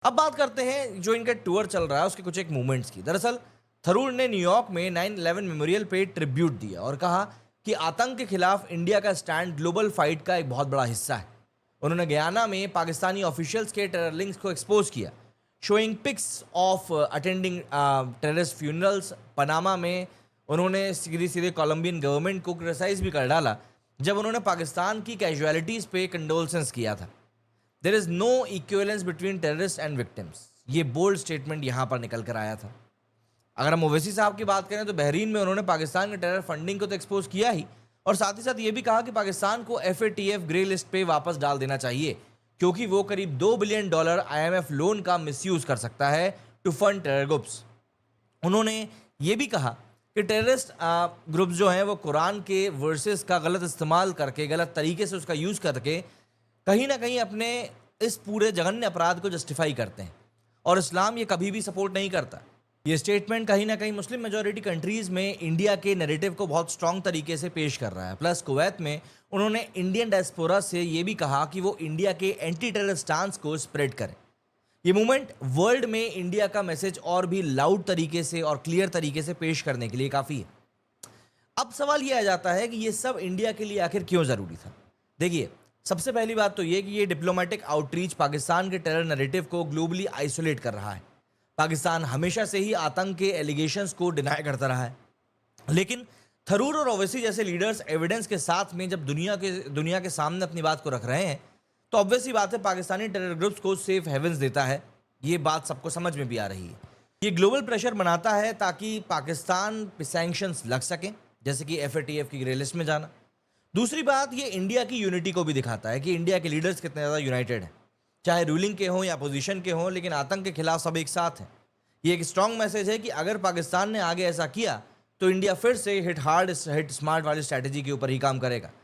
अब बात करते हैं जो इनका टूर चल रहा है उसके कुछ एक मूवमेंट्स की। दरअसल थरूर ने न्यूयॉर्क में 9/11 मेमोरियल पे ट्रिब्यूट दिया और कहा कि आतंक के खिलाफ इंडिया का स्टैंड ग्लोबल फाइट का एक बहुत बड़ा हिस्सा है। उन्होंने गयाना में पाकिस्तानी ऑफिशियल्स के टेरर लिंक्स को एक्सपोज किया, showing pics of attending terrorist funerals. Panama में उन्होंने सीधे सीधे कोलंबियन गवर्नमेंट को क्रिटिसाइज भी कर डाला जब उन्होंने पाकिस्तान की कैजुअलिटीज़ पे कंडोलेंस किया था। There is no equivalence between terrorist and victims, ये बोल्ड स्टेटमेंट यहाँ पर निकल कर आया था। अगर हम ओवैसी साहब की बात करें तो बहरीन में उन्होंने पाकिस्तान के टेरर फंडिंग को तो एक्सपोज किया ही, और साथ ही साथ ये भी कहा कि पाकिस्तान को FATF ग्रे लिस्ट पे वापस डाल देना चाहिए क्योंकि वो करीब $2 बिलियन IMF लोन का मिसयूज कर सकता है टू फंड टेरर ग्रुप्स। उन्होंने ये भी कहा कि टेररिस्ट ग्रुप्स जो हैं वो कुरान के वर्सेस का गलत इस्तेमाल करके, गलत तरीके से उसका यूज़ करके कहीं ना कहीं अपने इस पूरे जघन्य अपराध को जस्टिफाई करते हैं, और इस्लाम ये कभी भी सपोर्ट नहीं करता। ये स्टेटमेंट कहीं ना कहीं मुस्लिम मेजॉरिटी कंट्रीज़ में इंडिया के नैरेटिव को बहुत स्ट्रॉन्ग तरीके से पेश कर रहा है। प्लस कुवैत में उन्होंने इंडियन डायस्पोरा से ये भी कहा कि वो इंडिया के एंटी टेरर स्टांस को स्प्रेड करें। ये मूवमेंट वर्ल्ड में इंडिया का मैसेज और भी लाउड तरीके से और क्लियर तरीके से पेश करने के लिए काफ़ी है। अब सवाल ये आ जाता है कि ये सब इंडिया के लिए आखिर क्यों ज़रूरी था। देखिए, सबसे पहली बात तो ये कि ये डिप्लोमेटिक आउटरीच पाकिस्तान के टेरर नैरेटिव को ग्लोबली आइसोलेट कर रहा है। पाकिस्तान हमेशा से ही आतंक के एलिगेशंस को डिनाई करता रहा है, लेकिन थरूर और ओवैसी जैसे लीडर्स एविडेंस के साथ में जब दुनिया के सामने अपनी बात को रख रहे हैं तो ऑब्वियस सी बात है पाकिस्तानी टेरर ग्रुप्स को सेफ हेवंस देता है। ये बात सबको समझ में भी आ रही है। ये ग्लोबल प्रेशर बनाता है ताकि पाकिस्तान पे सैंक्शंस लग सकें, जैसे कि FATF की ग्रे लिस्ट में जाना। दूसरी बात, ये इंडिया की यूनिटी को भी दिखाता है कि इंडिया के लीडर्स कितने ज़्यादा यूनाइटेड हैं, चाहे रूलिंग के हों या अपोजिशन के हों, लेकिन आतंक के खिलाफ सब एक साथ हैं। ये एक स्ट्रॉन्ग मैसेज है कि अगर पाकिस्तान ने आगे ऐसा किया तो इंडिया फिर से हिट हार्ड हिट स्मार्ट वाली स्ट्रैटेजी के ऊपर ही काम करेगा।